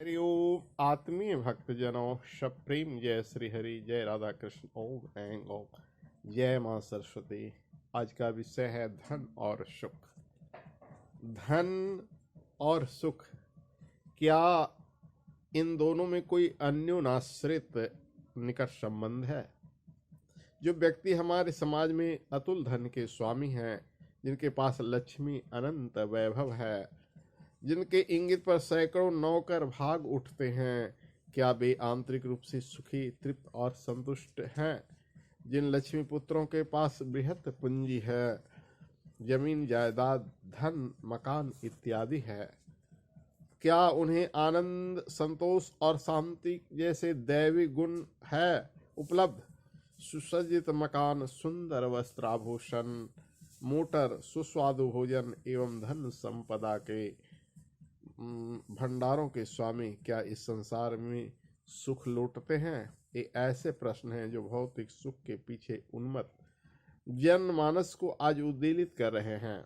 हरिओम आत्मीय भक्तजनों, सप्रेम जय श्री हरि, जय राधा कृष्ण, ओम ऐं ओम, जय मां सरस्वती। आज का विषय है धन और सुख। धन और सुख, क्या इन दोनों में कोई अन्योनाश्रित निकट संबंध है? जो व्यक्ति हमारे समाज में अतुल धन के स्वामी हैं, जिनके पास लक्ष्मी अनंत वैभव है, जिनके इंगित पर सैकड़ों नौकर भाग उठते हैं, क्या वे आंतरिक रूप से सुखी, तृप्त और संतुष्ट हैं? जिन लक्ष्मी पुत्रों के पास बृहत पूंजी है, जमीन जायदाद, धन, मकान इत्यादि है, क्या उन्हें आनंद, संतोष और शांति जैसे दैवी गुण है उपलब्ध? सुसज्जित मकान, सुंदर वस्त्राभूषण, मोटर, सुस्वादु भोजन एवं धन संपदा के भंडारों के स्वामी क्या इस संसार में सुख लौटते हैं? ये ऐसे प्रश्न हैं जो भौतिक सुख के पीछे उन्मत्त जनमानस को आज उद्वेलित कर रहे हैं।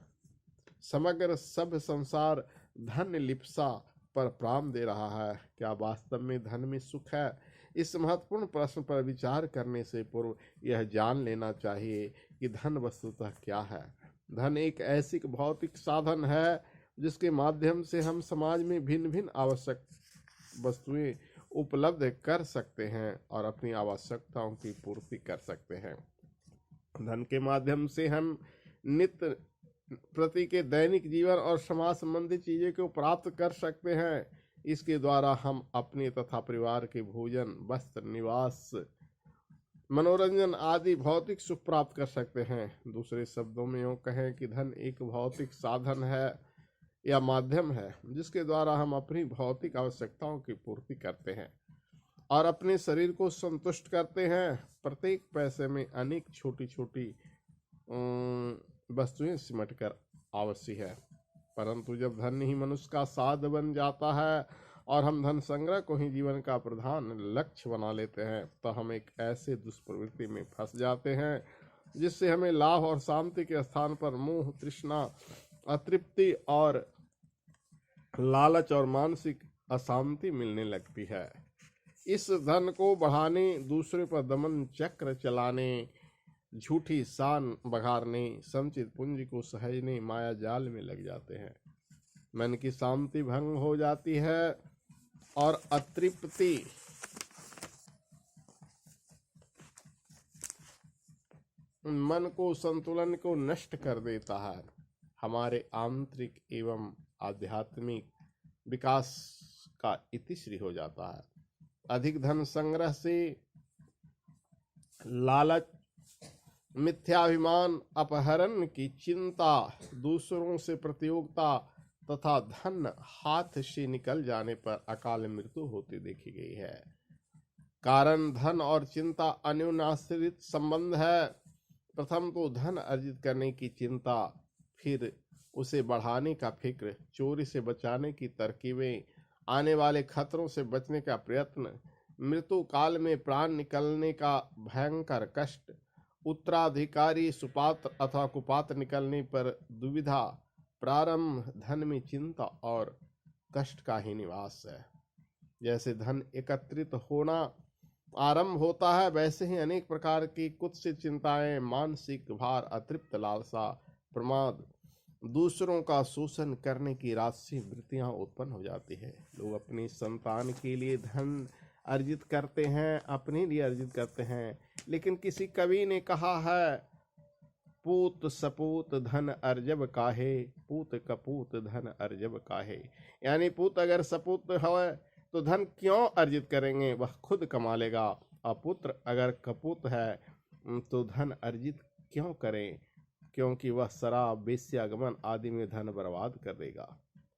समग्र सब संसार धन लिप्सा पर प्राण दे रहा है। क्या वास्तव में धन में सुख है? इस महत्वपूर्ण प्रश्न पर विचार करने से पूर्व यह जान लेना चाहिए कि धन वस्तुतः क्या है। धन एक ऐसी भौतिक साधन है जिसके माध्यम से हम समाज में भिन्न भिन्न आवश्यक वस्तुएं उपलब्ध कर सकते हैं और अपनी आवश्यकताओं की पूर्ति कर सकते हैं। धन के माध्यम से हम नित्य प्रति के दैनिक जीवन और समाज संबंधी चीजें को प्राप्त कर सकते हैं। इसके द्वारा हम अपने तथा परिवार के भोजन, वस्त्र, निवास, मनोरंजन आदि भौतिक सुख प्राप्त कर सकते हैं। दूसरे शब्दों में यूँ कहें कि धन एक भौतिक साधन है या माध्यम है जिसके द्वारा हम अपनी भौतिक आवश्यकताओं की पूर्ति करते हैं और अपने शरीर को संतुष्ट करते हैं। प्रत्येक पैसे में अनेक छोटी छोटी वस्तुएं सिमट कर आवश्यक है, परंतु जब धन ही मनुष्य का साध बन जाता है और हम धन संग्रह को ही जीवन का प्रधान लक्ष्य बना लेते हैं, तो हम एक ऐसे दुष्प्रवृत्ति में फंस जाते हैं जिससे हमें लाभ और शांति के स्थान पर मोह, तृष्णा, अतृप्ति और लालच और मानसिक अशांति मिलने लगती है। इस धन को बढ़ाने, दूसरे पर दमन चक्र चलाने, झूठी शान बघारने, संचित पूंजी को सहेजने माया जाल में लग जाते हैं। मन की शांति भंग हो जाती है और अतृप्ति मन को, संतुलन को नष्ट कर देता है। हमारे आंतरिक एवं आध्यात्मिक विकास का इतिश्री हो जाता है। अधिक धन संग्रह से लालच, मिथ्याभिमान, अपहरण की चिंता, दूसरों से प्रतियोगिता तथा धन हाथ से निकल जाने पर अकाल मृत्यु होती देखी गई है। कारण धन और चिंता अन्योन्याश्रित संबंध है। प्रथम तो धन अर्जित करने की चिंता, फिर उसे बढ़ाने का फिक्र, चोरी से बचाने की तरकीबें, आने वाले खतरों से बचने का प्रयत्न, मृत्यु काल में प्राण निकलने का भयंकर कष्ट, उत्तराधिकारी सुपात्र अथवा कुपात्र निकलने पर दुविधा, प्रारंभ धन में चिंता और कष्ट का ही निवास है। जैसे धन एकत्रित होना आरंभ होता है, वैसे ही अनेक प्रकार की कुत्सित चिंताएं, मानसिक भार, अतृप्त लालसा, प्रमाद, दूसरों का शोषण करने की राशि वृत्तियां उत्पन्न हो जाती है। लोग अपनी संतान के लिए धन अर्जित करते हैं, अपने लिए अर्जित करते हैं, लेकिन किसी कवि ने कहा है, पूत सपूत धन अर्जब काहे, पूत कपूत धन अर्जब काहे। यानी पूत अगर सपूत है तो धन क्यों अर्जित करेंगे, वह खुद कमा लेगा। और पुत्र अगर कपूत है तो धन अर्जित क्यों करें, क्योंकि वह शराब, वेश्यागमन आदि में धन बर्बाद कर देगा।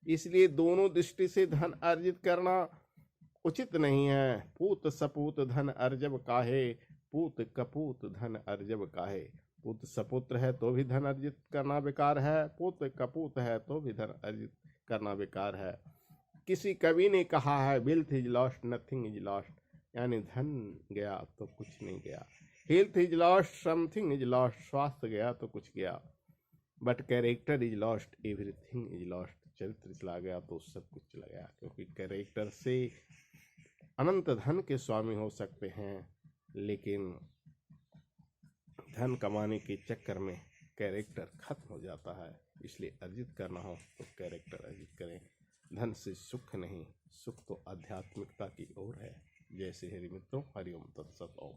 इसलिए दोनों दृष्टि से धन अर्जित करना उचित नहीं है। पूत सपूत धन अर्जब काहे, पूत कपूत धन अर्जब काहे। पुत्र सपुत्र है तो भी धन अर्जित करना बेकार है, पुत्र कपूत है तो भी धन अर्जित करना बेकार है। किसी कवि ने कहा है, wealth is lost nothing is lost, यानी धन गया तो कुछ नहीं गया। Health is lost something is lost, स्वास्थ्य गया तो कुछ गया। But character is lost everything is lost, चरित्र चला गया तो सब कुछ चला गया, क्योंकि कैरेक्टर से अनंत धन के स्वामी हो सकते हैं, लेकिन धन कमाने के चक्कर में कैरेक्टर खत्म हो जाता है। इसलिए अर्जित करना हो तो कैरेक्टर अर्जित करें। धन से सुख नहीं, सुख तो आध्यात्मिकता की ओर है। जैसे हरि मित्रों, हरिओम तत्सत। ओम।